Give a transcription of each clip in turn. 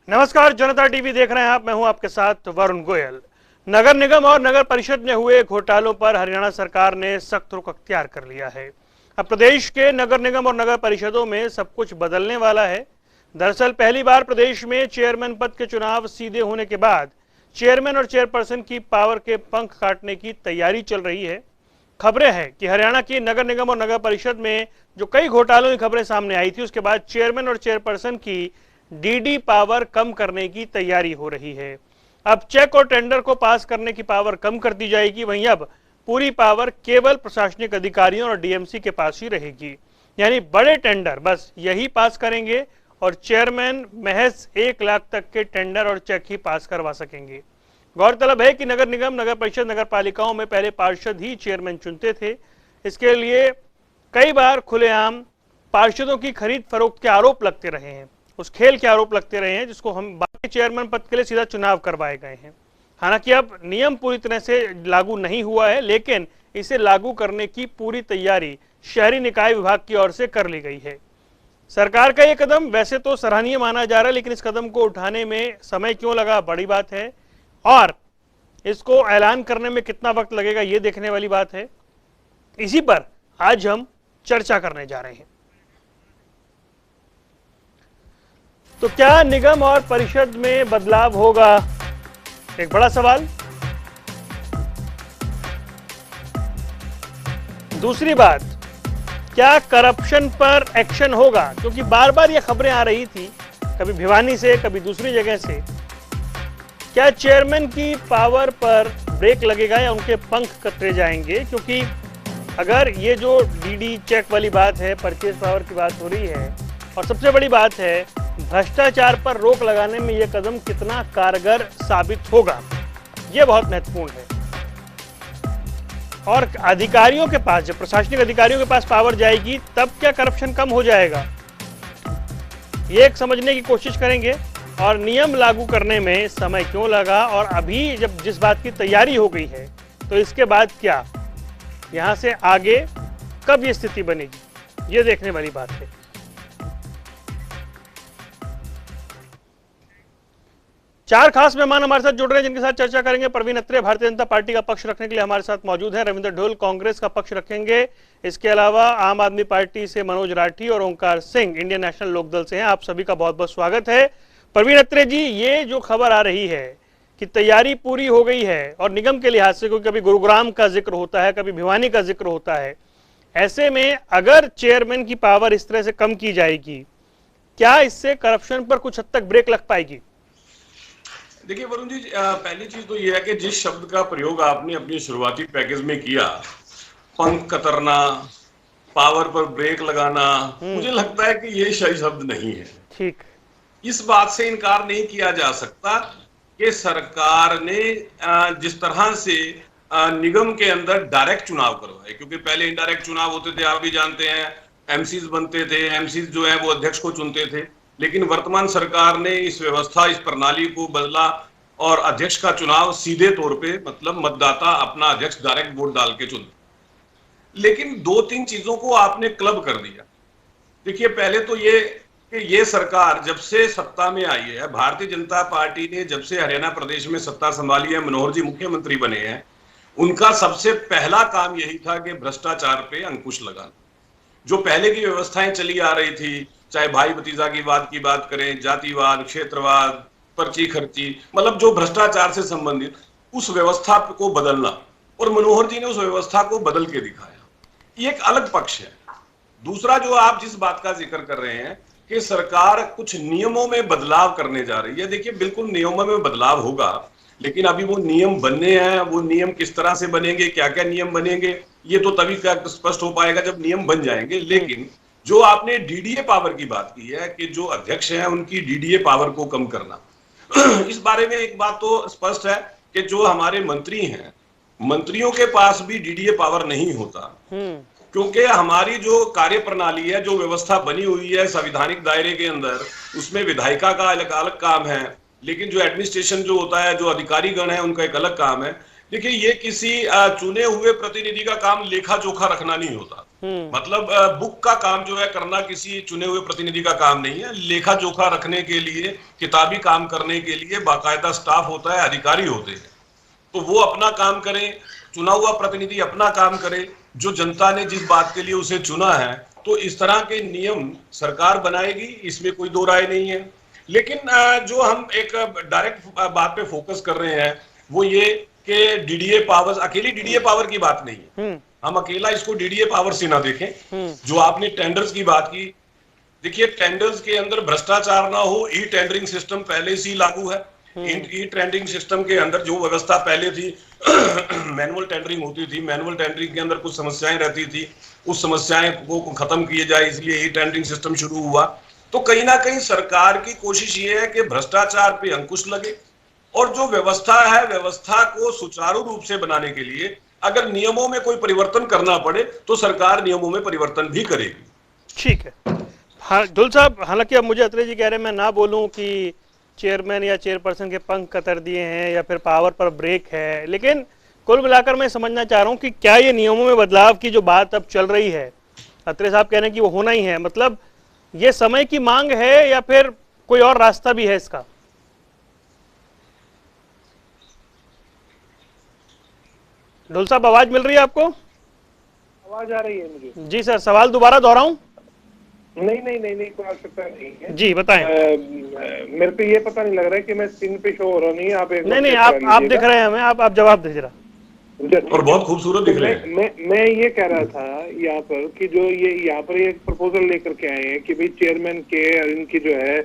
नमस्कार, जनता टीवी देख रहे हैं आप। मैं हूं आपके साथ वरुण गोयल। नगर निगम और नगर परिषद में हुए घोटालों पर हरियाणा सरकार ने सख्त रुख अख्तियार कर लिया है। अब प्रदेश के नगर निगम और नगर परिषदों में सब कुछ बदलने वाला है। दरअसल पहली बार प्रदेश में चेयरमैन पद के चुनाव सीधे होने के बाद चेयरमैन और चेयरपर्सन की पावर के पंख काटने की तैयारी चल रही है। खबरें हैं कि हरियाणा की नगर निगम और नगर परिषद में जो कई घोटालों की खबरें सामने आई थी, उसके बाद चेयरमैन और चेयरपर्सन की डीडी पावर कम करने की तैयारी हो रही है। अब चेक और टेंडर को पास करने की पावर कम कर दी जाएगी। वहीं अब पूरी पावर केवल प्रशासनिक अधिकारियों और डीएमसी के पास ही रहेगी। यानी बड़े टेंडर बस यही पास करेंगे और चेयरमैन महज 1 लाख तक के टेंडर और चेक ही पास करवा सकेंगे। गौरतलब है कि नगर निगम, नगर परिषद, नगर पालिकाओं में पहले पार्षद ही चेयरमैन चुनते थे। इसके लिए कई बार खुलेआम पार्षदों की खरीद फरोख्त के आरोप लगते रहे हैं, उस खेल के आरोप लगते रहे हैं जिसको हम बाकी चेयरमैन पद के लिए सीधा चुनाव करवाए गए हैं। हालांकि अब नियम पूरी तरह से लागू नहीं हुआ है, लेकिन इसे लागू करने की पूरी तैयारी शहरी निकाय विभाग की ओर से कर ली गई है। सरकार का यह कदम वैसे तो सराहनीय माना जा रहा है, लेकिन इस कदम को उठाने में समय क्यों लगा, बड़ी बात है। और इसको ऐलान करने में कितना वक्त लगेगा, ये देखने वाली बात है। इसी पर आज हम चर्चा करने जा रहे हैं। तो क्या निगम और परिषद में बदलाव होगा, एक बड़ा सवाल। दूसरी बात, क्या करप्शन पर एक्शन होगा, क्योंकि बार बार ये खबरें आ रही थी, कभी भिवानी से, कभी दूसरी जगह से। क्या चेयरमैन की पावर पर ब्रेक लगेगा या उनके पंख कतरे जाएंगे, क्योंकि अगर ये जो डीडी चेक वाली बात है, परचेज पावर की बात हो रही है, और सबसे बड़ी बात है भ्रष्टाचार पर रोक लगाने में यह कदम कितना कारगर साबित होगा, यह बहुत महत्वपूर्ण है। और अधिकारियों के पास, जब प्रशासनिक अधिकारियों के पास पावर जाएगी, तब क्या करप्शन कम हो जाएगा, ये एक समझने की कोशिश करेंगे। और नियम लागू करने में समय क्यों लगा, और अभी जब जिस बात की तैयारी हो गई है, तो इसके बाद क्या, यहां से आगे कब ये स्थिति बनेगी, ये देखने वाली बात है। चार खास मेहमान हमारे साथ जुड़ रहे हैं, जिनके साथ चर्चा करेंगे। प्रवीण अत्रे भारतीय जनता पार्टी का पक्ष रखने के लिए हमारे साथ मौजूद हैं। रविंद्र ढोल कांग्रेस का पक्ष रखेंगे। इसके अलावा आम आदमी पार्टी से मनोज राठी और ओंकार सिंह इंडियन नेशनल लोकदल से हैं। आप सभी का बहुत बहुत स्वागत है। प्रवीण अत्रे जी, ये जो खबर आ रही है कि तैयारी पूरी हो गई है, और निगम के लिहाज से, क्योंकि कभी गुरुग्राम का जिक्र होता है, कभी भिवानी का जिक्र होता है, ऐसे में अगर चेयरमैन की पावर इस तरह से कम की जाएगी, क्या इससे करप्शन पर कुछ हद तक ब्रेक लग पाएगी? देखिए वरुण जी, पहली चीज तो यह है कि जिस शब्द का प्रयोग आपने अपनी शुरुआती पैकेज में किया, पंख कतरना, पावर पर ब्रेक लगाना, मुझे लगता है कि ये सही शब्द नहीं है। ठीक, इस बात से इनकार नहीं किया जा सकता कि सरकार ने जिस तरह से निगम के अंदर डायरेक्ट चुनाव करवाए, क्योंकि पहले इनडायरेक्ट चुनाव होते थे, आप भी जानते हैं, एमसीज बनते थे, एमसीज जो है वो अध्यक्ष को चुनते थे। लेकिन वर्तमान सरकार ने इस व्यवस्था, इस प्रणाली को बदला और अध्यक्ष का चुनाव सीधे तौर पे, मतलब मतदाता अपना अध्यक्ष डायरेक्ट वोट डाल के चुनते। लेकिन 2-3 चीजों को आपने क्लब कर दिया। देखिए, पहले तो ये कि ये सरकार जब से सत्ता में आई है, भारतीय जनता पार्टी ने जब से हरियाणा प्रदेश में सत्ता संभाली है, मनोहर जी मुख्यमंत्री बने हैं, उनका सबसे पहला काम यही था कि भ्रष्टाचार पे अंकुश लगाना। जो पहले की व्यवस्थाएं चली आ रही थी, चाहे भाई भतीजा की बात करें, जातिवाद, क्षेत्रवाद, पर्ची खर्ची, मतलब जो भ्रष्टाचार से संबंधित, उस व्यवस्था को बदलना, और मनोहर जी ने उस व्यवस्था को बदल के दिखाया। ये एक अलग पक्ष है। दूसरा, जो आप जिस बात का जिक्र कर रहे हैं कि सरकार कुछ नियमों में बदलाव करने जा रही है, देखिए बिल्कुल नियमों में बदलाव होगा, लेकिन अभी वो नियम बनने हैं। वो नियम किस तरह से बनेंगे, क्या क्या नियम बनेंगे, ये तो तभी स्पष्ट हो पाएगा जब नियम बन जाएंगे। लेकिन जो आपने डीडीए पावर की बात की है कि जो अध्यक्ष हैं उनकी डीडीए पावर को कम करना, इस बारे में एक बात तो स्पष्ट है कि जो हमारे मंत्री हैं, मंत्रियों के पास भी डीडीए पावर नहीं होता, क्योंकि हमारी जो कार्य प्रणाली है, जो व्यवस्था बनी हुई है संवैधानिक दायरे के अंदर, उसमें विधायिका का अलग अलग काम है, लेकिन जो एडमिनिस्ट्रेशन जो होता है, जो अधिकारी गण है, उनका एक अलग काम है। देखिए, ये किसी चुने हुए प्रतिनिधि का काम लेखा जोखा रखना नहीं होता। मतलब बुक का काम जो है करना किसी चुने हुए प्रतिनिधि का काम नहीं है। लेखा जोखा रखने के लिए, किताबी काम करने के लिए बाकायदा स्टाफ होता है, अधिकारी होते हैं। तो वो अपना काम करें, चुना हुआ प्रतिनिधि अपना काम करे, जो जनता ने जिस बात के लिए उसे चुना है। तो इस तरह के नियम सरकार बनाएगी, इसमें कोई दो राय नहीं है। लेकिन जो हम एक डायरेक्ट बात पे फोकस कर रहे हैं वो ये कि डीडीए पावर, अकेली डीडीए पावर की बात नहीं है। हम अकेला इसको डीडीए पावर से ना देखें। जो आपने टेंडर्स की बात की, देखिए टेंडर्स के अंदर भ्रष्टाचार ना हो, ई टेंडरिंग सिस्टम पहले से ही लागू है। ई टेंडरिंग सिस्टम के अंदर जो व्यवस्था पहले थी मैनुअल टेंडरिंग होती थी, मैनुअल टेंडरिंग के अंदर कुछ समस्याएं रहती थी, उस समस्याएं को खत्म किए जाए, इसलिए ई टेंडरिंग सिस्टम शुरू हुआ। तो कहीं ना कहीं सरकार की कोशिश ये है कि भ्रष्टाचार पे अंकुश लगे और जो व्यवस्था है, व्यवस्था को सुचारू रूप से बनाने के लिए अगर नियमों में कोई परिवर्तन करना पड़े तो सरकार नियमों में परिवर्तन भी करेगी। ठीक है। हाँ ढुल साहब, हालांकि अब मुझे अत्रे जी कह रहे हैं मैं ना बोलूं कि चेयरमैन या चेयरपर्सन के पंख कतर दिए हैं या फिर पावर पर ब्रेक है, लेकिन कुल मिलाकर मैं समझना चाह रहा हूं कि क्या ये नियमों में बदलाव की जो बात अब चल रही है, अत्रे साहब कह रहे हैं कि वो होना ही है, मतलब ये समय की मांग है या फिर कोई और रास्ता भी है इसका? ढुल साहब, आवाज मिल रही है आपको? आवाज आ रही है मुझे। जी सर, सवाल दोबारा दोहराऊं? नहीं, कोई आवश्यकता नहीं है। जी बताएं। मेरे को ये पता नहीं लग रहा है कि मैं स्क्रीन पे शो हो रहा नहीं है। आप एक नहीं, आप दिख रहे हैं हमें, आप जवाब दे जरा। और बहुत खूबसूरत दिख रहे हैं। मैं ये कह रहा था यहाँ पर कि जो ये यहाँ पर एक प्रपोजल लेकर के आए हैं कि भाई चेयरमैन के इनकी जो है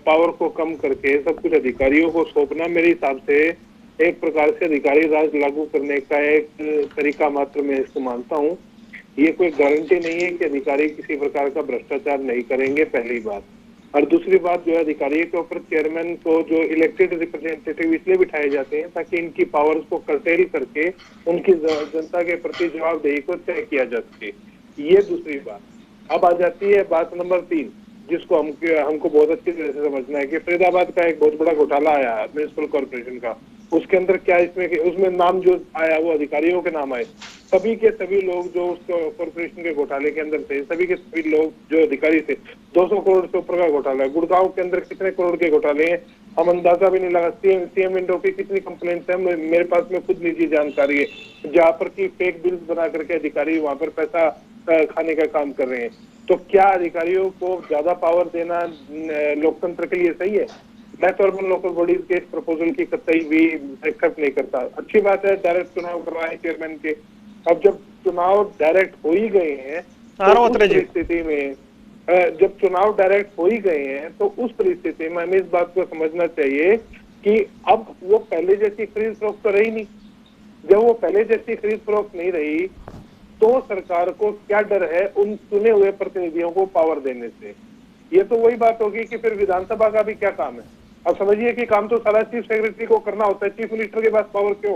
पावर को कम करके सब कुछ अधिकारियों को सौंपना, मेरे हिसाब से एक प्रकार से अधिकारी राज लागू करने का एक तरीका मात्र मैं इसको मानता हूँ। ये कोई गारंटी नहीं है कि अधिकारी किसी प्रकार का भ्रष्टाचार नहीं करेंगे, पहली बात। और दूसरी बात जो है, अधिकारी के ऊपर चेयरमैन को जो इलेक्टेड रिप्रेजेंटेटिव इसलिए बिठाए जाते हैं ताकि इनकी पावर्स को कर्टेल करके उनकी जनता के प्रति जवाबदेही को तय किया जा सके। ये दूसरी बात। अब आ जाती है बात नंबर 3, जिसको हमको बहुत अच्छी तरह से समझना है कि फरीदाबाद का एक बहुत बड़ा घोटाला आया म्युनिसिपल कॉर्पोरेशन का। उसके अंदर क्या उसमें नाम जो आया वो अधिकारियों के नाम आए। सभी के सभी लोग जो उस कॉर्पोरेशन के घोटाले के अंदर थे, सभी के सभी लोग जो अधिकारी थे, 200 करोड़ से ऊपर का घोटाला है। गुड़गांव के अंदर कितने करोड़ के घोटाले हैं हम अंदाजा भी नहीं लगा। सीएम विंडो की कितनी कंप्लेंट्स है, मेरे पास में खुद निजी जानकारी है, जहाँ पर की फेक बिल्स बना करके अधिकारी वहां पर पैसा खाने का काम कर रहे हैं। तो क्या अधिकारियों को ज्यादा पावर देना लोकतंत्र के लिए सही है? मैं तो अर्बन लोकल बॉडीज के इस प्रपोजल की कतई भी एक्सेप्ट नहीं करता। अच्छी बात है डायरेक्ट चुनाव करवाए चेयरमैन के। अब जब चुनाव डायरेक्ट हो ही गए हैं तो उस परिस्थिति में जब चुनाव डायरेक्ट हो ही गए हैं तो उस परिस्थिति में हमें इस बात को समझना चाहिए कि अब वो पहले जैसी खरीद फरोख्त तो रही नहीं। जब वो पहले जैसी खरीद फरोख्त नहीं रही तो सरकार को क्या डर है उन चुने हुए प्रतिनिधियों को पावर देने से? ये तो वही बात होगी कि फिर विधानसभा का भी क्या काम है? अब समझिए कि काम तो सारा चीफ सेक्रेटरी को करना होता है। चीफ मिनिस्टर के पास पावर क्यों?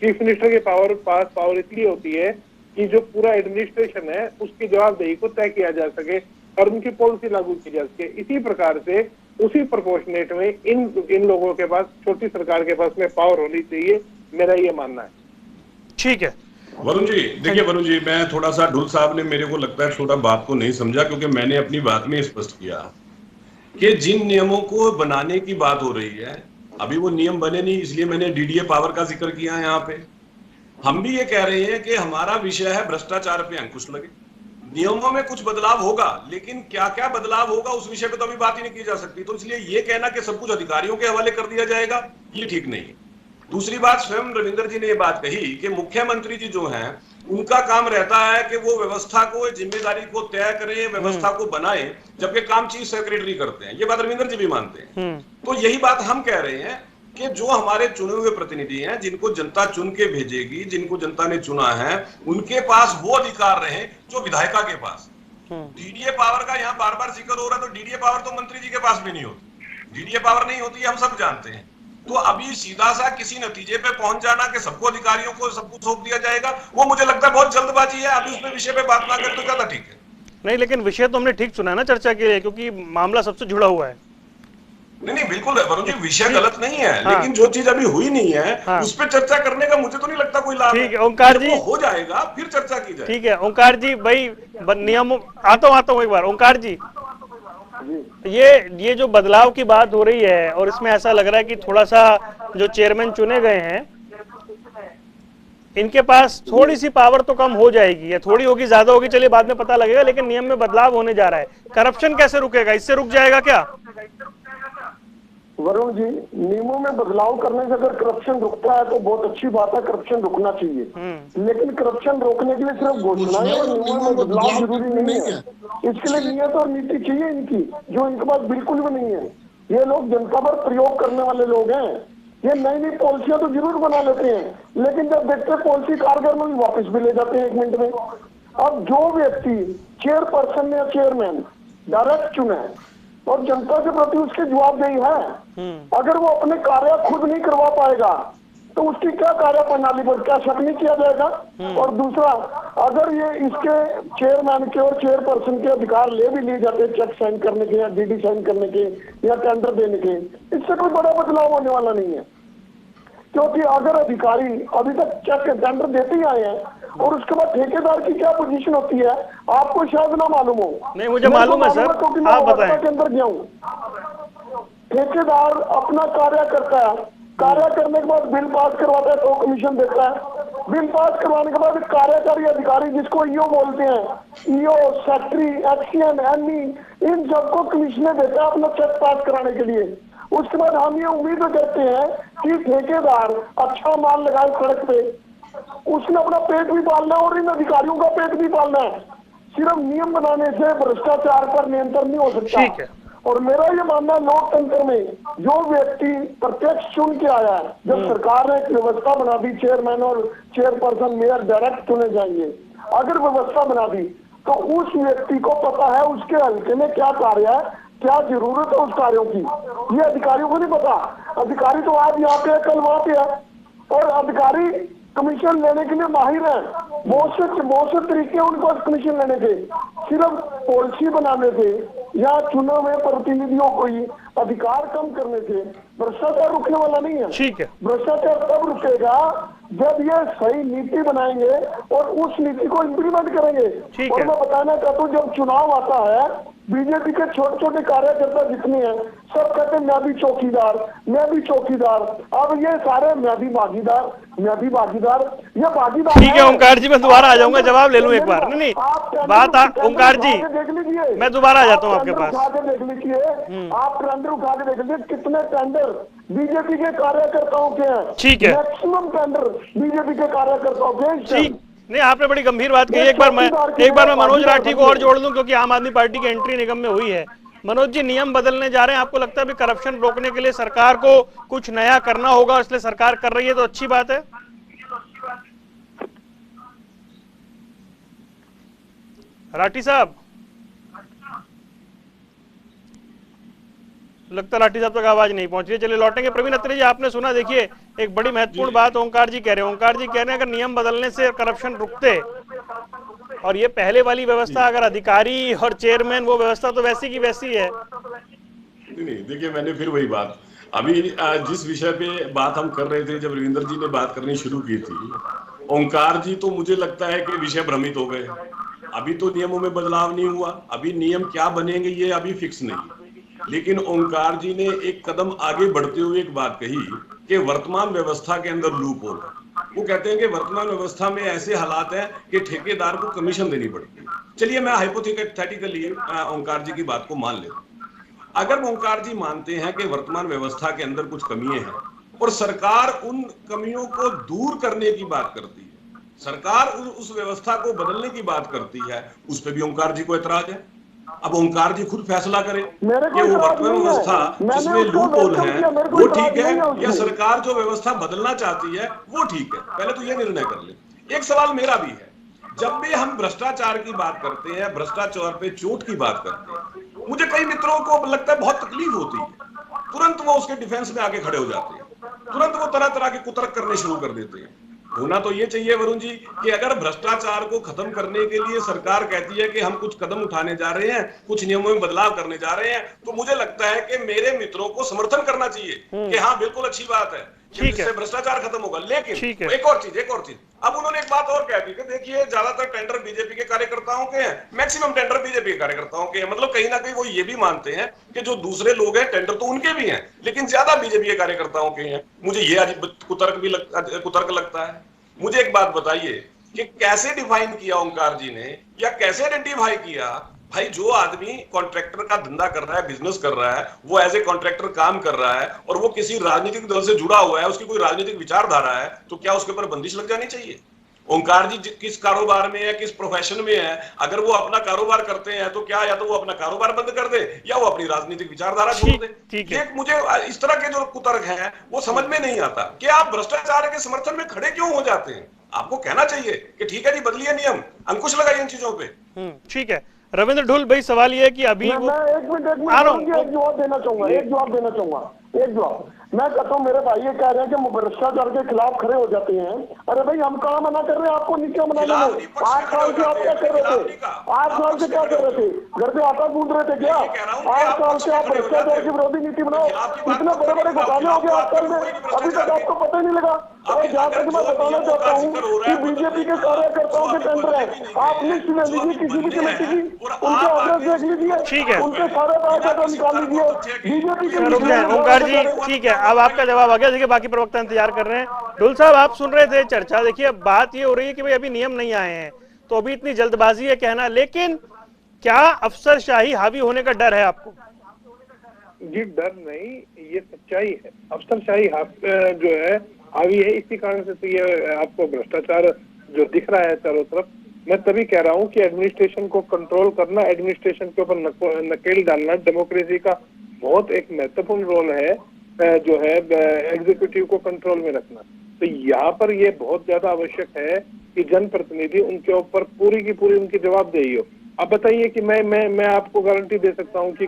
चीफ मिनिस्टर के पास पावर इसलिए होती है कि जो पूरा एडमिनिस्ट्रेशन है उसकी जवाबदेही को तय किया जा सके और उनकी पॉलिसी लागू की जा सके। इसी प्रकार से उसी प्रोपोर्शनेट में इन लोगों के पास, छोटी सरकार के पास में पावर होनी चाहिए, मेरा ये मानना है। ठीक है वरुण जी, देखिए वरुण जी, मैं थोड़ा सा ढुल साहब ने मेरे को लगता है थोड़ा बात को नहीं समझा, क्योंकि मैंने अपनी बात में स्पष्ट किया कि जिन नियमों को बनाने की बात हो रही है अभी वो नियम बने नहीं, इसलिए मैंने डीडीए पावर का जिक्र किया है। यहाँ पे हम भी ये कह रहे हैं कि हमारा विषय है भ्रष्टाचार पे अंकुश लगे। नियमों में कुछ बदलाव होगा, लेकिन क्या क्या बदलाव होगा उस विषय पे तो अभी बात ही नहीं की जा सकती। तो इसलिए ये कहना कि सब कुछ अधिकारियों के हवाले कर दिया जाएगा, ये ठीक नहीं है। दूसरी बात, स्वयं रविंदर जी ने ये बात कही कि मुख्यमंत्री जी जो हैं उनका काम रहता है कि वो व्यवस्था को, जिम्मेदारी को तय करें, व्यवस्था को बनाए, जबकि काम चीफ सेक्रेटरी करते हैं। ये बात रविंदर जी भी मानते हैं। तो यही बात हम कह रहे हैं कि जो हमारे चुने हुए प्रतिनिधि हैं, जिनको जनता चुन के भेजेगी, जिनको जनता ने चुना है, उनके पास वो अधिकार रहे जो विधायिका के पास। डीडीए पावर का यहाँ बार बार जिक्र हो रहा है, तो डीडीए पावर तो मंत्री जी के पास भी नहीं होती। डीडीए पावर नहीं होती, हम सब जानते हैं। तो अभी सीधा सा किसी नतीजे पे पहुंच जाना कि सबको, अधिकारियों को सब कुछ सौंप दिया जाएगा, वो मुझे लगता है बहुत जल्दबाजी है। अभी उसमें विषय पे बात ना करें तो ज्यादा ठीक है। नहीं, लेकिन विषय तो हमने ठीक चुना है ना चर्चा के लिए, क्योंकि मामला सबसे जुड़ा हुआ है। नहीं बिल्कुल है वरुण जी, विषय गलत नहीं है, हाँ। लेकिन जो चीज अभी हुई नहीं है हाँ। उस पर चर्चा करने का मुझे तो नहीं लगता कोई लाभ ठीक है है। ओंकार जब जी, वो हो जाएगा फिर चर्चा की जाए। ठीक है ओंकार जी भाई, नियम आता हूँ एक बार। ओंकार जी, ये जो बदलाव की बात हो रही है और इसमें ऐसा लग रहा है कि थोड़ा सा जो चेयरमैन चुने गए हैं इनके पास थोड़ी सी पावर तो कम हो जाएगी, या थोड़ी होगी ज्यादा होगी चलिए बाद में पता लगेगा, लेकिन नियम में बदलाव होने जा रहा है। करप्शन कैसे रुकेगा, इससे रुक जाएगा क्या? वरुण जी, नियमों में बदलाव करने से अगर करप्शन रुकता है तो बहुत अच्छी बात है, करप्शन रुकना चाहिए। लेकिन करप्शन रोकने के लिए सिर्फ घोषणाएं और नियमों में बदलाव जरूरी नहीं है। इसके लिए नियत और नीति चाहिए इनकी, जो इनके पास बिल्कुल भी नहीं है। ये लोग जनता पर प्रयोग करने वाले लोग हैं। ये नई नई पॉलिसियां तो जरूर बना लेते हैं, लेकिन जब देखते हैं पॉलिसी कारगर में वापस भी ले जाते हैं 1 मिनट में। अब जो व्यक्ति चेयरपर्सन या चेयरमैन डायरेक्ट चुने और जनता के प्रति उसकी जवाबदेही है, अगर वो अपने कार्य खुद नहीं करवा पाएगा तो उसकी क्या कार्य प्रणाली पर क्या शक नहीं किया जाएगा? और दूसरा, अगर ये इसके चेयरमैन के और चेयरपर्सन के अधिकार ले भी लिए जाते हैं चेक साइन करने के या डीडी साइन करने के या टेंडर देने के, इससे कोई बड़ा बदलाव होने वाला नहीं है। क्योंकि अगर अधिकारी अभी तक चेक टेंडर देते ही आए हैं और उसके बाद ठेकेदार की क्या पोजीशन होती है आपको शायद ना मालूम हो। नहीं मुझे मालूम है सर, क्योंकि मैं आप बताएं। के अंदर गया हूँ। ठेकेदार अपना कार्य करता है, कार्य करने के बाद बिल पास करवाता है तो कमीशन देता है। बिल पास करवाने के बाद कार्यकारी अधिकारी जिसको ईओ बोलते हैं, ईओ, सेक्रेटरी, एक्सीएन, एमई, इन सबको कमीशन देता है अपना चेक पास कराने के लिए। उसके बाद हम ये उम्मीद करते हैं कि ठेकेदार अच्छा माल लगाए सड़क पे, उसने अपना पेट भी पालना है और इन अधिकारियों का पेट भी पालना है। सिर्फ नियम बनाने से भ्रष्टाचार पर नियंत्रण नहीं हो सकता। ठीक है। और मेरा ये मानना है लोकतंत्र में जो व्यक्ति प्रत्यक्ष चुन के आया है, जब सरकार ने एक व्यवस्था बना दी चेयरमैन और चेयरपर्सन मेयर डायरेक्ट चुने जाएंगे, अगर व्यवस्था बना दी तो उस व्यक्ति को पता है उसके हल्के में क्या कार्य है, क्या जरूरत है उस कार्यों की। ये अधिकारियों को नहीं पता। अधिकारी तो आज यहाँ पे है कल वहां पे है, और अधिकारी कमीशन लेने के लिए माहिर है। बहुत से तरीके हैं उनको कमीशन लेने के। सिर्फ पॉलिसी बनाने से या चुने हुए प्रतिनिधियों को ही अधिकार कम करने से भ्रष्टाचार रुकने वाला नहीं है। ठीक है। भ्रष्टाचार तब रुकेगा जब ये सही नीति बनाएंगे और उस नीति को इम्प्लीमेंट करेंगे। ठीक और है। मैं बताना चाहता हूँ, जब चुनाव आता है बीजेपी के छोटे छोटे कार्यकर्ता जितने हैं सब कहते हैं मैं भी चौकीदार, मैं भी चौकीदार। अब ये सारे मैं भी भागीदार, मैं भी भागीदार, ये भागीदार। ठीक है ओंकार जी, मैं दोबारा आ जाऊंगा, जवाब ले लूं एक बार। नहीं बात ओंकार जी, देख लीजिए, मैं दोबारा आ जाता हूं आपके पास। उठा के देख लीजिए, आप टेंडर उठा के देख लीजिए कितने टेंडर बीजेपी के कार्यकर्ताओं के हैं। ठीक है। मैक्सिमम टेंडर बीजेपी के कार्यकर्ताओं के हैं। ठीक, नहीं आपने बड़ी गंभीर बात कही। एक बार मैं मनोज राठी को और जोड़ लूं क्योंकि आम आदमी पार्टी की एंट्री निगम में हुई है। मनोज जी, नियम बदलने जा रहे हैं, आपको लगता है भी करप्शन रोकने के लिए सरकार को कुछ नया करना होगा, इसलिए सरकार कर रही है तो अच्छी बात है? राठी साहब, लगता राठी साहब तक आवाज नहीं पहुंच रही। चलिए लौटेंगे। प्रवीण अत्री जी, आपने सुना, देखिए एक बड़ी महत्वपूर्ण बात ओंकार जी कह रहे हैं। ओंकार जी कह रहे हैं अगर नियम बदलने से करप्शन रुकते, और ये पहले वाली व्यवस्था अगर अधिकारी और चेयरमैन, वो व्यवस्था तो वैसी की वैसी है। नहीं देखिए, मैंने फिर वही बात अभी जिस विषय पे बात हम कर रहे थे, जब रविंद्र जी ने बात करनी शुरू की थी, ओंकार जी तो मुझे लगता है कि विषय भ्रमित हो गए। अभी तो नियमों में बदलाव नहीं हुआ, अभी नियम क्या बनेंगे ये अभी फिक्स नहीं। लेकिन ओंकार जी ने एक कदम आगे बढ़ते हुए एक बात कही कि वर्तमान व्यवस्था के अंदर लूप होल है। वो कहते हैं कि वर्तमान व्यवस्था में ऐसे हालात हैं कि ठेकेदार को कमीशन देनी पड़ती है। चलिए मैं हाइपोथेटिकली ओंकार जी की बात को मान लेता हूं। अगर ओंकार जी मानते हैं कि वर्तमान व्यवस्था के अंदर कुछ कमियां हैं और सरकार उन कमियों को दूर करने की बात करती है, सरकार उस व्यवस्था को बदलने की बात करती है, उस पर भी ओंकार जी को एतराज है। अब ओंकार जी खुद फैसला करें कि वो वर्तमान व्यवस्था जिसमें लूप होल है वो ठीक है या सरकार जो व्यवस्था बदलना चाहती है वो ठीक है। पहले तो ये निर्णय कर ले। एक सवाल मेरा भी है, जब भी हम भ्रष्टाचार की बात करते हैं, भ्रष्टाचार पे चोट की बात करते हैं, मुझे कई मित्रों को लगता है बहुत तकलीफ होती है, तुरंत वो उसके डिफेंस में आके खड़े हो जाते हैं, तुरंत वो तरह तरह के कुतर्क करने शुरू कर देते हैं। होना तो ये चाहिए वरुण जी कि अगर भ्रष्टाचार को खत्म करने के लिए सरकार कहती है कि हम कुछ कदम उठाने जा रहे हैं, कुछ नियमों में बदलाव करने जा रहे हैं, तो मुझे लगता है कि मेरे मित्रों को समर्थन करना चाहिए कि हाँ बिल्कुल अच्छी बात है, इससे भ्रष्टाचार खत्म होगा। लेकिन एक और चीज अब उन्होंने एक बात और कह दी कि देखिए ज्यादातर टेंडर बीजेपी के कार्यकर्ताओं के हैं, मैक्सिमम टेंडर बीजेपी के कार्यकर्ताओं के हैं। मतलब कहीं ना कहीं वो ये भी मानते हैं कि जो दूसरे लोग हैं टेंडर तो उनके भी हैं, लेकिन ज्यादा बीजेपी के कार्यकर्ताओं के हैं। मुझे ये कुतर्क लगता है। मुझे एक बात बताइए कि कैसे डिफाइन किया ओंकार जी ने, या कैसे आइडेंटिफाई किया भाई जो आदमी कॉन्ट्रैक्टर का धंधा कर रहा है, बिजनेस कर रहा है, वो एज ए कॉन्ट्रैक्टर काम कर रहा है और वो किसी राजनीतिक दल से जुड़ा हुआ है, उसकी कोई राजनीतिक विचारधारा है, तो क्या उसके ऊपर बंदिश लग जानी चाहिए? ओंकार जी किस कारोबार में है, किस प्रोफेशन में है, अगर वो अपना कारोबार करते हैं तो क्या या तो वो अपना कारोबार बंद कर दे या वो अपनी राजनीतिक विचारधारा छोड़ दे। ये मुझे इस तरह के जो कुतर्क हैं वो समझ में नहीं आता कि आप भ्रष्टाचार के समर्थन में खड़े क्यों हो जाते हैं। आपको कहना चाहिए कि ठीक है जी बदलिए नियम, अंकुश लगाइए इन चीजों पे। ठीक है रविंद्र ढुल भाई, सवाल ये है कि अभी मैं एक मिनट जवाब देना चाहूंगा। एक जवाब मैं कहता हूँ, मेरे भाई ये कह रहे हैं कि भ्रष्टाचार के खिलाफ खड़े हो जाते हैं। अरे भाई हम कहाँ मना कर रहे हैं आपको, नीचे मनाने में। 8 साल से आप क्या कर रहे थे? 8 साल से क्या कर रहे थे? घर पे आटा गूंद रहे थे क्या? 8 साल से आप भ्रष्टाचार की विरोधी नीति बनाओ। इतने बड़े बड़े घोटाले हो गए 8 साल में, अभी तक आपको पता ही नहीं लगा। और जहाँ तक मैं बताना चाहता हूँ कि बीजेपी के कार्यकर्ताओं के टेंडर है, आप लिस्ट ले लीजिए किसी भी कमेटी की, उनके एड्रेस देख लीजिए, उनके सारे बायोडाटा निकाल लीजिए। बीजेपी के ओंकार जी ठीक है, अब आपका जवाब आ गया। देखिए बाकी प्रवक्ता इंतजार कर रहे हैं। ढुल साहब आप सुन रहे थे चर्चा, देखिए बात ये हो रही है कि भाई अभी नियम नहीं आए हैं तो अभी इतनी जल्दबाजी है कहना, लेकिन क्या अफसरशाही हावी होने का डर है आपको? जी डर नहीं, ये सच्चाई है। अफसरशाही जो है हावी है, इसी कारण से तो ये आपको भ्रष्टाचार जो दिख रहा है चारों तरफ। मैं तभी कह रहा हूँ कि एडमिनिस्ट्रेशन को कंट्रोल करना, एडमिनिस्ट्रेशन के ऊपर नकेल डालना डेमोक्रेसी का बहुत एक महत्वपूर्ण रोल है, जो है एग्जीक्यूटिव को कंट्रोल में रखना। तो यहाँ पर ये बहुत ज्यादा आवश्यक है कि जनप्रतिनिधि उनके ऊपर पूरी की पूरी उनकी जवाबदेही हो। अब बताइए कि मैं आपको गारंटी दे सकता हूँ कि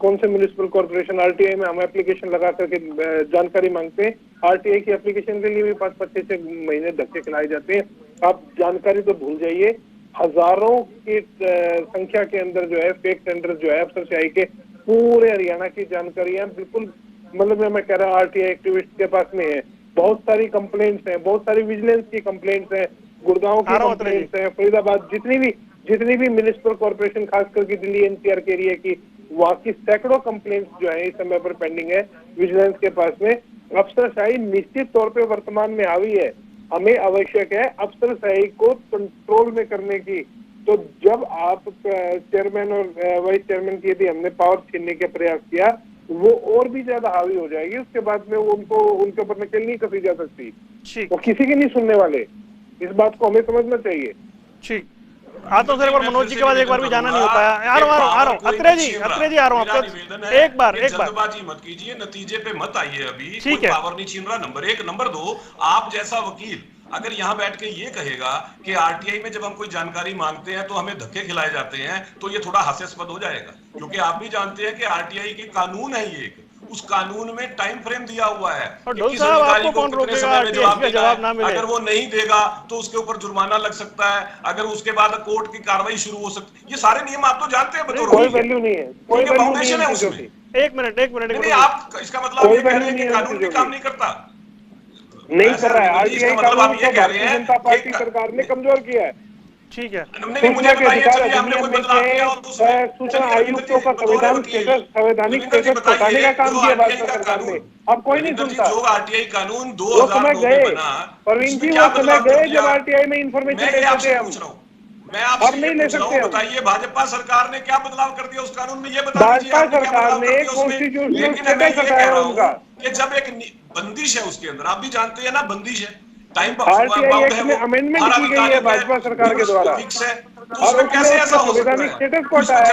कौन से म्युनिसिपल कॉर्पोरेशन आरटीआई में हम एप्लीकेशन लगा करके जानकारी मांगते हैं। आरटीआई की एप्लीकेशन के लिए भी 5-6 महीने धक्के खिलाए जाते हैं। आप जानकारी तो भूल जाइए, हजारों की संख्या के अंदर जो है फेक टेंडर जो है अफसरशाही के पूरे हरियाणा की जानकारियां बिल्कुल, मतलब मैं कह रहा हूँ आरटीआई एक्टिविस्ट के पास में है। बहुत सारी कंप्लेंट्स हैं, बहुत सारी विजिलेंस की कंप्लेंट्स हैं, गुड़गांव की कंप्लेंट्स हैं, फरीदाबाद, जितनी भी म्युनिसिपल कॉर्पोरेशन खास करके दिल्ली एनसीआर के एरिया की, वहाँ की सैकड़ों कंप्लेंट्स जो है इस समय पर पेंडिंग है विजिलेंस के पास में। अफसरशाही निश्चित तौर पे वर्तमान में हावी है। हमें आवश्यक है अफसरशाही को कंट्रोल में करने की। तो जब आप चेयरमैन और वाइस चेयरमैन की यदि हमने पावर छीनने का प्रयास किया, वो और भी ज्यादा हावी हो जाएगी। उसके बाद में वो उनके ऊपर नकेल नहीं कसी जा सकती, वो किसी की नहीं सुनने वाले। इस बात को हमें समझना चाहिए। ठीक, आता हूँ सर, मनोज जी के बाद एक बार भी जाना नहीं हो पाया। आ रहा हूँ अत्रे जी आ रहा हूँ आपको। एक बार जल्दबाजी मत कीजिए, नतीजे पे मत आइए। अभी ठीक है, पावर नहीं छीन रहा, नंबर 1। नंबर 2, आप जैसा वकील अगर यहाँ बैठ के ये कहेगा कि आरटीआई में जब हम कोई जानकारी मांगते हैं तो हमें धक्के खिलाए जाते हैं, तो ये थोड़ा हास्यास्पद हो जाएगा। क्योंकि आप भी जानते हैं कि आरटीआई के कानून है, ये उस कानून में टाइम फ्रेम दिया हुआ है कि किस अधिकारी को कितने समय में जवाब देना है। अगर वो नहीं देगा तो उसके ऊपर जुर्माना लग सकता है, अगर उसके बाद कोर्ट की कार्रवाई शुरू हो सकती है। ये सारे नियम आप तो जानते हैं, कोई वैल्यू नहीं है, कोई फाउंडेशन है उसमें। एक मिनट आप इसका मतलब ये कह रहे हैं कि कानून भी काम नहीं करता, नहीं कर रहा है। आरटीआई कानून को भारतीय जनता पार्टी सरकार ने कमजोर किया है। ठीक है, सूचना के अधिकार अधिनियम में सूचना आयुक्तों का संवैधानिक स्टेटस हटाने का काम किया भाजपा सरकार ने। अब कोई नहीं सुनता। जो आरटीआई कानून 2002 में बना, प्रवीण जी वो समय गए जब आरटीआई में इंफॉर्मेशन लेते थे हम। मैं आपसे नहीं ले सकते। बताइए भाजपा सरकार ने क्या बदलाव कर दिया उस कानून में, ये बता दीजिए। भाजपा सरकार ने कॉन्स्टिट्यूशनल स्टेटस हटाया उनका। कि जब एक बंदिश है उसके अंदर, आप भी जानते हैं ना, बंदिश है, आरटीआई एक्ट में अमेंडमेंट की गई है भाजपा सरकार के द्वारा, और कैसे ऐसा हो सकता है? संवैधानिक स्टेटस को हटाया।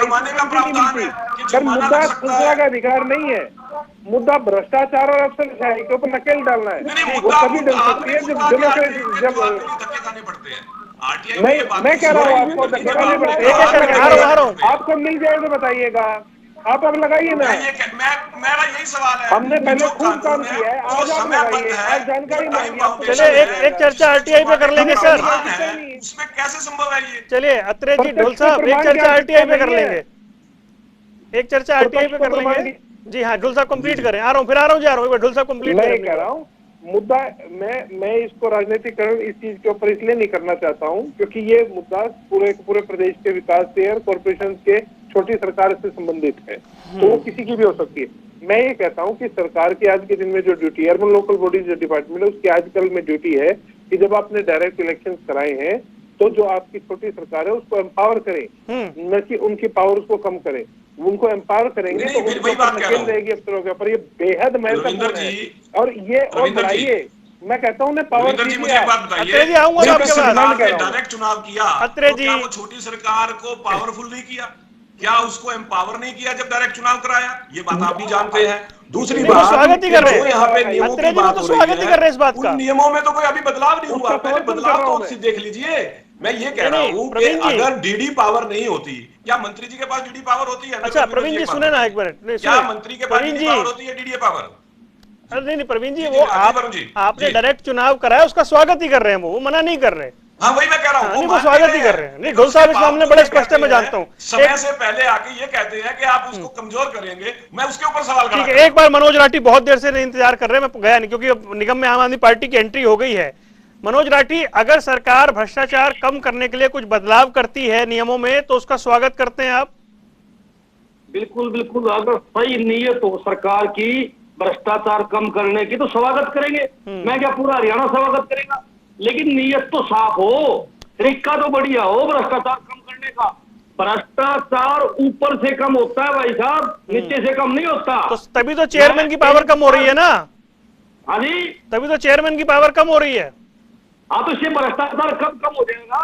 सर मुद्दा सूचना का अधिकार नहीं है, मुद्दा भ्रष्टाचार और अफसरशाही के ऊपर नकेल डालना है। वो तभी डल सकती है जब डेमोक्रेसी, जब नहीं, मैं कह रहा हूँ आपको आपको मिल जाए तो बताइएगा। आप अब लगाइए ना। मेरा यही सवाल है। हमने पहले जो खूब काम कानून है किया है, वो आज आप समयबद्ध लगाइए, है, आज जानकारी वो टाइम मांगिए, आपको बाउंडेशन चलिए है, एक चर्चा आरटीआई पे कर लेंगे सर। प्रावधान है, उसमें कैसे संभव है ये? चलिए अत्रे जी, प्रत्यक्ष ढोल साहब, एक प्रमाण की चर्चा आवश्यकता आरटीआई पे कर नहीं है। लेंगे, एक चर्चा आरटीआई पे कर प्रमाण लेंगे। जी हाँ, ढोल साहब कंप्लीट करें। आ रहा हूँ, फिर आ रहा हूँ, जा रहा हूँ, एक बार ढोल साहब कंप्लीट मैं करें ये अपनी कह बात। रहा हूँ, मुद्दा मैं इसको राजनीतिकरण इस चीज के ऊपर इसलिए नहीं करना चाहता हूँ क्योंकि ये मुद्दा पूरे प्रदेश के विकास से और कॉर्पोरेशन के छोटी सरकार से संबंधित है, तो वो किसी की भी हो सकती है। मैं ये कहता हूँ कि सरकार की आज के दिन में जो ड्यूटी, अर्बन लोकल बॉडीज जो डिपार्टमेंट है, उसकी आजकल में ड्यूटी है कि जब आपने डायरेक्ट इलेक्शन कराए हैं तो जो आपकी छोटी सरकार है उसको एम्पावर करें, न कि उनकी पावर्स को कम करें। उनको एम्पावर करेंगे तो फिर वही बात कह रहा हूं। रहेगी अफसरों के ऊपर। ये बेहद महत्वपूर्ण है और ये और बढ़ाइए। मैं कहता हूँ पावर जी मुझे एक बात बताइए, अत्रे जी आऊंगा जब आपके पास। सरकार ने डायरेक्ट चुनाव किया अत्रे तो जी। क्या वो छोटी सरकार को पावरफुल नहीं किया? क्या उसको एम्पावर नहीं किया जब डायरेक्ट चुनाव कराया? ये बात आप भी जानते हैं। दूसरी नहीं, वो बात, स्वागत ही कर रहे हैं। जो यहाँ पे नियमों अत्रे की जी, वो बात तो हो स्वागत रही ही कर रहे हैं इस बात है, का। उन नियमों में तो कोई अभी बदलाव नहीं हुआ। पहले समर्थन कर बदलाव रहा तो हूं आप देख लीजिए। मैं ये कह नहीं, रहा नहीं, हूँ कि प्रवीण जी। अगर डीडी पावर नहीं होती, क्या मंत्री जी के पास डीडी पावर होती है? अच्छा प्रवीण जी सुने ना एक मिनट, क्या मंत्री के पास प्रवीण डीडी जी, पावर होती है? DD power? अरे नहीं प्रवीण जी, जी, वो वरुण जी, आपने जी। डायरेक्ट चुनाव कराया, उसका स्वागत ही कर रहे हैं, वो मना नहीं कर रहे। हाँ वही मैं कह रहा हूँ, नहीं, वो मान स्वागत रहे ही कर हैं। रहे हैं। नहीं, लेकिन ढोल साहब उसके इस मामले में बावजूद बड़े ये स्पष्ट है, मैं कहते जानता हूँ। समय से पहले आके ये कहते हैं कि आप उसको कमजोर करेंगे। मैं उसके ऊपर सवाल ठीक करा। है, एक बार मनोज राठी बहुत देर से इंतजार कर रहे हैं, मैं गया नहीं क्योंकि अब निगम में आम आदमी पार्टी की एंट्री हो गई है। मनोज राठी, अगर सरकार भ्रष्टाचार कम करने के लिए कुछ बदलाव करती है नियमों में तो उसका स्वागत करते हैं आप? बिल्कुल बिल्कुल, अगर सही नीयत हो सरकार की भ्रष्टाचार कम करने की तो स्वागत करेंगे। मैं क्या पूरा हरियाणा स्वागत करेगा? लेकिन नीयत तो साफ हो, तरीका तो बढ़िया हो भ्रष्टाचार कम करने का। भ्रष्टाचार ऊपर से कम होता है भाई साहब, नीचे से कम नहीं होता। तो तभी तो चेयरमैन की पावर कम हो रही है ना। हाँ जी, तभी तो चेयरमैन की पावर कम हो रही है। हाँ तो इससे भ्रष्टाचार कम हो जाएगा।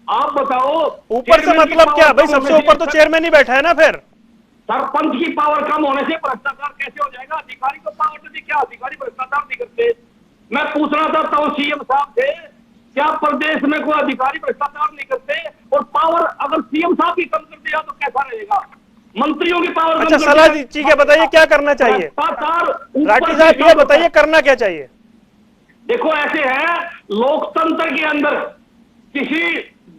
आप बताओ ऊपर से मतलब क्या भाई, सबसे ऊपर तो चेयरमैन ही बैठा है ना। फिर सरपंच की पावर कम होने से भ्रष्टाचार कैसे हो जाएगा? अधिकारी को पावर तो क्या अधिकारी भ्रष्टाचार नहीं करते? मैं पूछना चाहता हूँ सीएम साहब से, क्या प्रदेश में कोई अधिकारी भ्रष्टाचार नहीं करते? और पावर अगर सीएम साहब भी कम कर दिया तो कैसा रहेगा? मंत्रियों की पावर अच्छा सलाह दी, ठीक है, बताइए क्या करना चाहिए राठी साहब, ये बताइए करना क्या चाहिए? देखो ऐसे है, लोकतंत्र के अंदर किसी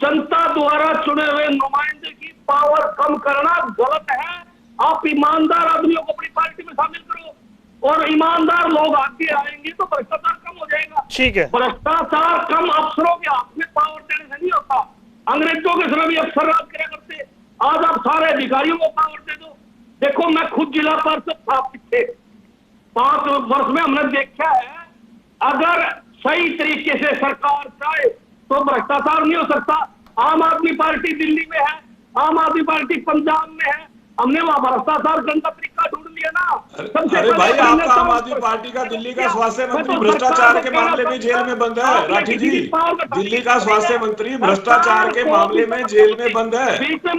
जनता द्वारा चुने हुए नुमाइंदे की पावर कम करना गलत है। आप ईमानदार आदमियों को अपनी पार्टी में शामिल करो और ईमानदार लोग आगे आएंगे तो भ्रष्टाचार कम हो जाएगा। ठीक है, भ्रष्टाचार कम अफसरों के हाथ में पावर देने से नहीं होता। अंग्रेजों के समय भी अफसर राज करा करते, आज आप सारे अधिकारियों को पावर दे दो। देखो मैं खुद जिला पार्षद था पिछले 5 वर्ष में, हमने देखा है अगर सही तरीके से सरकार चाहे तो भ्रष्टाचार नहीं हो सकता। आम आदमी पार्टी दिल्ली में है, आम आदमी पार्टी पंजाब में है, हमने वहां भ्रष्टाचार करने का तरीका ढूंढ लिया ना। अरे भाई, आपका आम आदमी पार्टी का दिल्ली का स्वास्थ्य मंत्री भ्रष्टाचार के मामले में जेल में बंद है। राठी जी, दिल्ली का स्वास्थ्य मंत्री भ्रष्टाचार के मामले में जेल में बंद है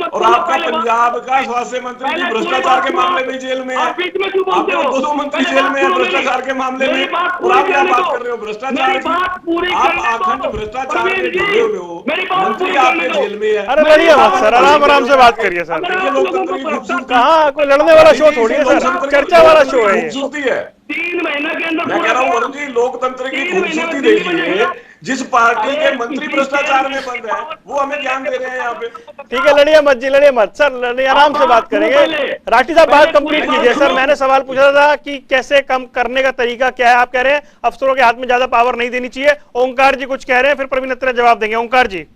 और आपका पंजाब का स्वास्थ्य मंत्री भी भ्रष्टाचार के मामले में जेल में है। आपके दोनों मंत्री जेल में है भ्रष्टाचार के मामले में, और आप क्या बात कर रहे हो भ्रष्टाचार की? आप अखंड भ्रष्टाचार में जुड़े हुए हो, मंत्री आपके जेल में है। अरे बढ़िया बात सर, आराम से बात करिए सर। देखिए लोकतंत्र की खूबसूरती, कहाँ कोई लड़ने वाला शो थोड़ी है सर, चर्चा वाला शो है ये। खूबसूरती है। 3 महीने के अंदर मैं कह रहा हूँ वरुण जी, लोकतंत्र की खूबसूरती देखिए। जिस पार्टी के मंत्री भ्रष्टाचार में बंद है वो हमें ज्ञान दे रहे हैं यहाँ पे। ठीक है, लड़िए मत जी, लड़िए मत सर, लड़िए, आराम से बात करेंगे। राठी साहब बात कंप्लीट कीजिए सर। मैंने सवाल पूछा था कि कैसे कम करने का तरीका क्या है, आप कह रहे हैं अफसरों के हाथ में ज्यादा पावर नहीं देनी चाहिए। ओंकार जी कुछ कह रहे हैं, फिर प्रवीण अत्रे जवाब देंगे। ओंकार जी।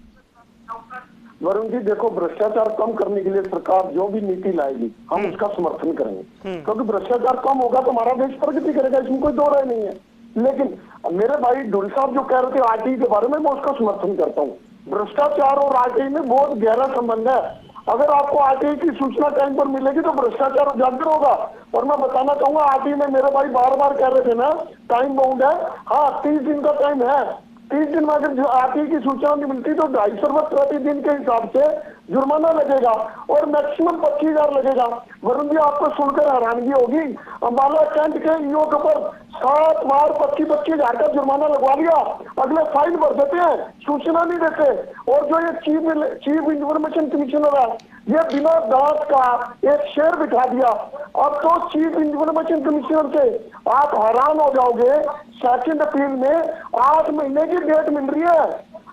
वरुण जी देखो, भ्रष्टाचार कम करने के लिए सरकार जो भी नीति लाएगी हम उसका समर्थन करेंगे, क्योंकि भ्रष्टाचार कम होगा तो हमारा देश प्रगति करेगा, इसमें कोई दो राय नहीं है। लेकिन मेरे भाई ढोल साहब जो कह रहे थे आरटीआई के बारे में, मैं उसका समर्थन करता हूँ। भ्रष्टाचार और आरटीआई में बहुत गहरा संबंध है। अगर आपको आरटीआई की सूचना टाइम पर मिलेगी तो भ्रष्टाचार उजागर होगा। और मैं बताना चाहूंगा, आरटीआई में मेरे भाई बार बार कह रहे थे ना टाइम बाउंड है। हाँ, 30 दिन का टाइम है। 30 दिन में अगर आरटीआई की सूचना नहीं मिलती तो 250 प्रतिदिन के हिसाब से जुर्माना लगेगा और मैक्सिमम 25,000 लगेगा। वरुण जी, आपको सुनकर हैरानगी होगी, अम्बाला कैंट के ईओ के ऊपर 7 बार 25,000 का जुर्माना लगवा लिया, अगले फाइन भर देते हैं, सूचना नहीं देते। और जो ये चीफ इंफॉर्मेशन कमिश्नर है, ये बिना दांत का एक शेर बिठा दिया। अब तो चीफ इंफॉर्मेशन कमिश्नर से आप हैरान हो जाओगे, सेकंड अपील में 8 महीने की डेट मिल रही है,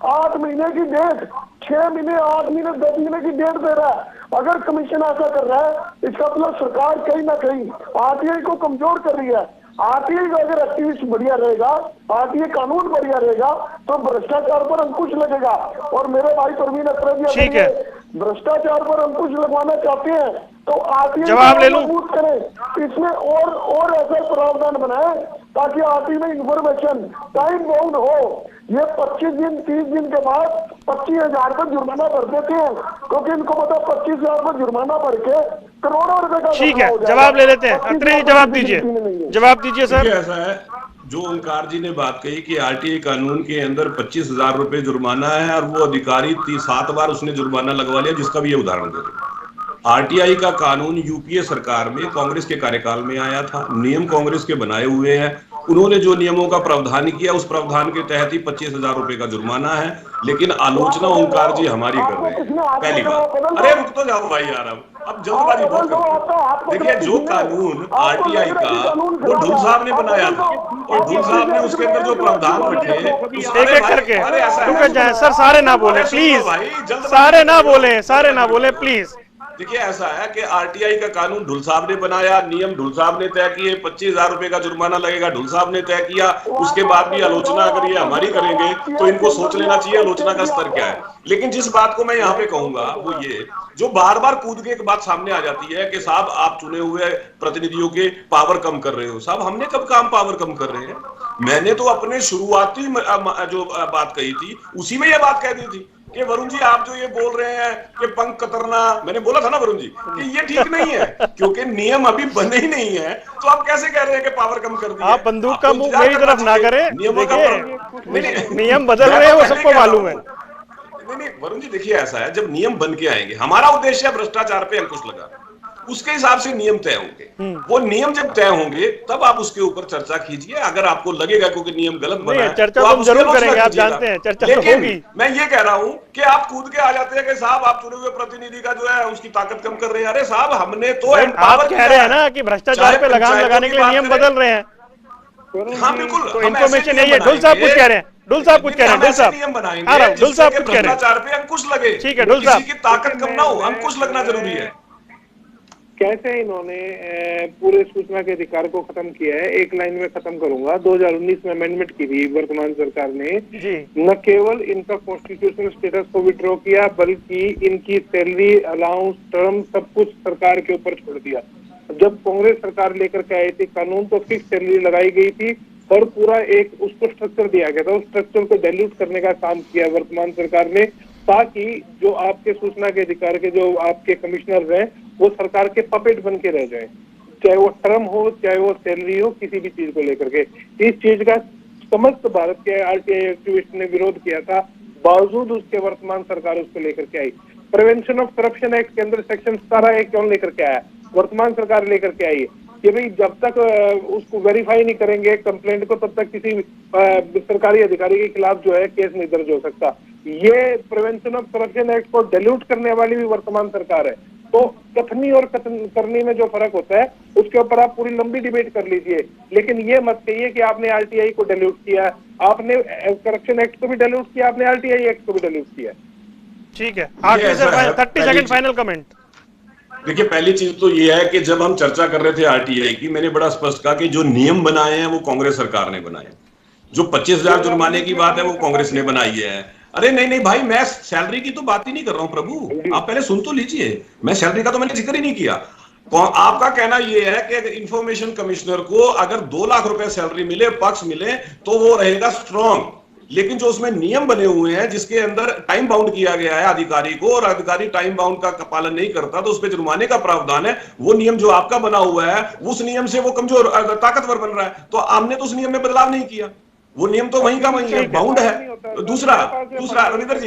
8 महीने की डेट, 6 महीने, 8 महीने, 10 महीने की डेट दे रहा है। अगर कमीशन ऐसा कर रहा है, इसका मतलब सरकार कहीं ना कहीं आरटीआई को कमजोर कर रही है। आरटीआई का अगर एक्टिविस्ट बढ़िया रहेगा, आरटीआई कानून बढ़िया रहेगा, तो भ्रष्टाचार पर अंकुश लगेगा। और मेरे भाई परवीन अख्तर जी, ठीक है, भ्रष्टाचार पर अंकुश लगवाना चाहते हैं तो आरटीआई जवाब ले लूं? मजबूत करें, इसमें और ऐसा प्रावधान बनाए ताकि आरटीआई में इंफॉर्मेशन टाइम बाउंड हो। ये 25 दिन 30 दिन के बाद 25,000 का जुर्माना भर देते हैं, क्योंकि इनको पता 25,000 का जुर्माना भर के करोड़ों रुपए का। ठीक है, जवाब ले लेते हैं। अख्तर जी, जवाब दीजिए, जवाब दीजिए सर। ऐसा है, जो ओंकार जी ने बात कही कि आरटीआई कानून के अंदर 25,000 रुपए जुर्माना है और वो अधिकारी 7 बार उसने जुर्माना लगवा लिया, जिसका भी ये उदाहरण दे दो। आरटीआई का कानून यूपीए सरकार में कांग्रेस के कार्यकाल में आया था, नियम कांग्रेस के बनाए हुए हैं, उन्होंने जो नियमों का प्रावधान किया उस प्रावधान के तहत ही 25,000 रुपए का जुर्माना है। लेकिन आलोचना ओंकार जी हमारी कर रहे हैं। पहली बात, अरे रुक तो जाओ भाई यार, अब जल्दबाजी बहुत करते हैं। देखिए, जो कानून आरटीआई का वो ढूल साहब ने बनाया था और ढूल साहब ने उसके अंदर जो प्रावधान रखे, एक एक करके रुक जाए सर, सारे ना बोले प्लीज, सारे ना बोले, सारे ना बोले प्लीज। देखिए, ऐसा है कि आरटीआई का कानून ढुल साहब ने बनाया, नियम ढुल साहब ने तय किए, 25,000 रुपए का जुर्माना लगेगा, ढुल साहब ने तय किया। उसके बाद भी आलोचना अगर ये हमारी करेंगे तो इनको सोच लेना चाहिए आलोचना का स्तर क्या है। लेकिन जिस बात को मैं यहाँ पे कहूंगा वो ये, जो बार बार कूद के एक बात सामने आ जाती है कि साहब आप चुने हुए प्रतिनिधियों के पावर कम कर रहे हो। साहब, हमने कब काम पावर कम कर रहे हैं? मैंने तो अपने शुरुआती जो बात कही थी उसी में यह बात कह दी थी कि वरुण जी, आप जो ये बोल रहे हैं कि पंख कतरना, मैंने बोला था ना वरुण जी कि ये ठीक नहीं है, क्योंकि नियम अभी बने ही नहीं है। तो आप कैसे कह रहे हैं कि पावर कम कर दिया? आप बंदूक का मुंह मेरी तरफ ना करें, देखिए नियम बदल रहे हैं, वो सबको मालूम है। नहीं वरुण जी, देखिए ऐसा है, जब नियम बन के आएंगे, हमारा उद्देश्य भ्रष्टाचार पे अंकुश लगा, उसके हिसाब से नियम तय होंगे। वो नियम जब तय होंगे तब आप उसके ऊपर चर्चा कीजिए। अगर आपको लगेगा क्योंकि नियम गलत बना है, चर्चा तो हम जरूर करेंगे, आप जानते हैं चर्चा तो होगी। मैं ये कह रहा हूं कि आप कूद के आ जाते हैं कि साहब आप चुने हुए प्रतिनिधि का जो है उसकी ताकत कम कर रहे हैं। अरे साहब, हमने तो आप कह रहे हैं ना कि भ्रष्टाचार पे लगाम लगाने के लिए नियम बदल रहे हैं। हाँ बिल्कुल, तो इन्फॉर्मेशन यही है। ढुल साहब कुछ कह रहे हैं, ढुल साहब कुछ कह रहे हैं, ढुल साहब नियम बनाएंगे, हाँ ढुल साहब कुछ कह रहे हैं, भ्रष्टाचार पे अंकुश लगे। ठीक है ढुल साहब, किसी की ताकत कम ना हो, अंकुश लगना जरूरी है। कैसे इन्होंने पूरे सूचना के अधिकार को खत्म किया है, एक लाइन में खत्म करूंगा। 2019 में अमेंडमेंट की थी वर्तमान सरकार ने, न केवल इनका कॉन्स्टिट्यूशनल स्टेटस को विड्रॉ किया, बल्कि इनकी सैलरी, अलाउंस, टर्म सब कुछ सरकार के ऊपर छोड़ दिया। जब कांग्रेस सरकार लेकर के आई थी कानून, तो फिक्स सैलरी लगाई गई थी और पूरा एक उसको स्ट्रक्चर दिया गया था। उस स्ट्रक्चर को डाइल्यूट करने का काम किया वर्तमान सरकार ने, ताकि जो आपके सूचना के अधिकार के जो आपके कमिश्नर हैं वो सरकार के पपेट बन के रह जाए, चाहे वो टर्म हो, चाहे वो सैलरी हो, किसी भी चीज को लेकर के। इस चीज का समस्त भारत के आरटीआई एक्टिविस्ट ने विरोध किया था, बावजूद उसके वर्तमान सरकार उसको लेकर के आई। प्रिवेंशन ऑफ करप्शन एक्ट के अंदर सेक्शन 17 क्यों लेकर के आया? वर्तमान सरकार लेकर के आई कि भाई जब तक उसको वेरीफाई नहीं करेंगे कंप्लेंट को, तब तक किसी सरकारी अधिकारी के खिलाफ जो है केस नहीं दर्ज हो सकता। ये प्रिवेंशन ऑफ करप्शन एक्ट को डाइल्यूट करने वाली भी वर्तमान सरकार है। तो कथनी और करनी में जो फर्क होता है उसके ऊपर आप पूरी लंबी डिबेट कर लीजिए, लेकिन ये मत कहिए कि आपने आरटीआई को डाइल्यूट किया, आपने करप्शन एक्ट को भी डाइल्यूट किया, आपने आरटीआई एक्ट को भी डाइल्यूट किया। ठीक है, आखिरी से 30 सेकंड फाइनल कमेंट। देखिए, पहली चीज तो ये है कि जब हम चर्चा कर रहे थे आरटीआई की, मैंने बड़ा स्पष्ट कहा कि जो नियम बनाए हैं वो कांग्रेस सरकार ने बनाए। जो 25,000 जुर्माने की बात है वो कांग्रेस ने बनाई है। अरे नहीं नहीं भाई, मैं सैलरी की तो बात ही नहीं कर रहा हूं प्रभु, आप पहले सुन तो लीजिए। मैं सैलरी का तो मैंने जिक्र ही नहीं किया। आपका कहना यह है कि इंफॉर्मेशन कमिश्नर को अगर 2 लाख रुपए सैलरी मिले, पक्ष मिले, तो वो रहेगा स्ट्रॉन्ग। लेकिन जो उसमें नियम बने हुए हैं जिसके अंदर टाइम बाउंड किया गया है अधिकारी को, और अधिकारी टाइम बाउंड का पालन नहीं करता तो उस पर जुर्माने का प्रावधान है। वो नियम जो आपका बना हुआ है उस नियम से वो कमजोर ताकतवर बन रहा है, तो हमने तो उस नियम में बदलाव नहीं किया। वो नियम तो वहीं का वहीं है, बाउंड है। दूसरा रविंदर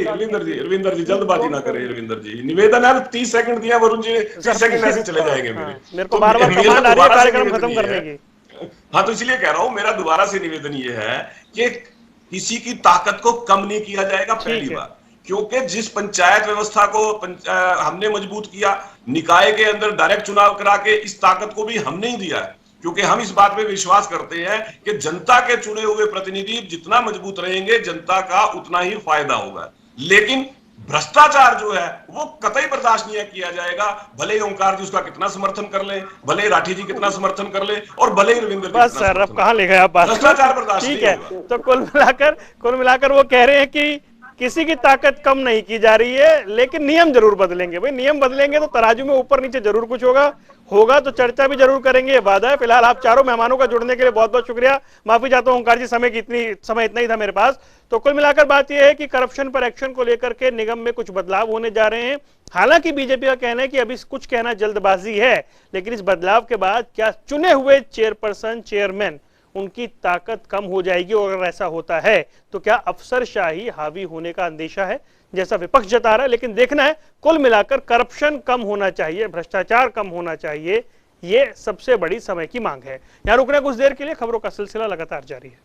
जी जल्दबाजी ना करें। रविंदर जी निवेदन है, 30 सेकंड दिया वरुण जी ने, 30 सेकंड ऐसे चले जाएंगे मेरे को बार-बार कमांड आ रही है कार्यक्रम खत्म करने की। हाँ, तो इसलिए कह रहा हूं, मेरा दोबारा से निवेदन ये है कि किसी की ताकत को कम नहीं किया जाएगा पहली बार, क्योंकि जिस पंचायत व्यवस्था को हमने मजबूत किया, निकाय के अंदर डायरेक्ट चुनाव करा के, इस ताकत को भी हमने ही दिया है, क्योंकि हम इस बात पे विश्वास करते हैं कि जनता के चुने हुए प्रतिनिधि जितना मजबूत रहेंगे, जनता का उतना ही फायदा होगा। लेकिन भ्रष्टाचार जो है वो कतई बर्दाश्त नहीं किया जाएगा, भले ही ओंकार जी उसका कितना समर्थन कर ले, भले ही राठी जी कितना समर्थन कर ले, और भले ही रविंद्र। बस सर, अब कहां ले गए आप बात? भ्रष्टाचार बर्दाश्त ठीक है, तो कुल मिलाकर वो कह रहे हैं कि किसी की ताकत कम नहीं की जा रही है, लेकिन नियम जरूर बदलेंगे। भाई नियम बदलेंगे तो तराजू में ऊपर नीचे जरूर कुछ होगा तो चर्चा भी जरूर करेंगे, ये वादा है। फिलहाल आप चारों मेहमानों का जुड़ने के लिए बहुत बहुत शुक्रिया। माफी चाहता हूं ओंकार जी, समय इतना ही था मेरे पास। तो कुल मिलाकर बात यह है कि करप्शन पर एक्शन को लेकर के निगम में कुछ बदलाव होने जा रहे हैं। हालांकि बीजेपी का कहना है कि अभी कुछ कहना जल्दबाजी है, लेकिन इस बदलाव के बाद क्या चुने हुए चेयरपर्सन चेयरमैन उनकी ताकत कम हो जाएगी, और अगर ऐसा होता है तो क्या अफसरशाही हावी होने का अंदेशा है, जैसा विपक्ष जता रहा है। लेकिन देखना है, कुल मिलाकर करप्शन कम होना चाहिए, भ्रष्टाचार कम होना चाहिए, ये सबसे बड़ी समय की मांग है। यहां रुकना कुछ देर के लिए, खबरों का सिलसिला लगातार जारी है।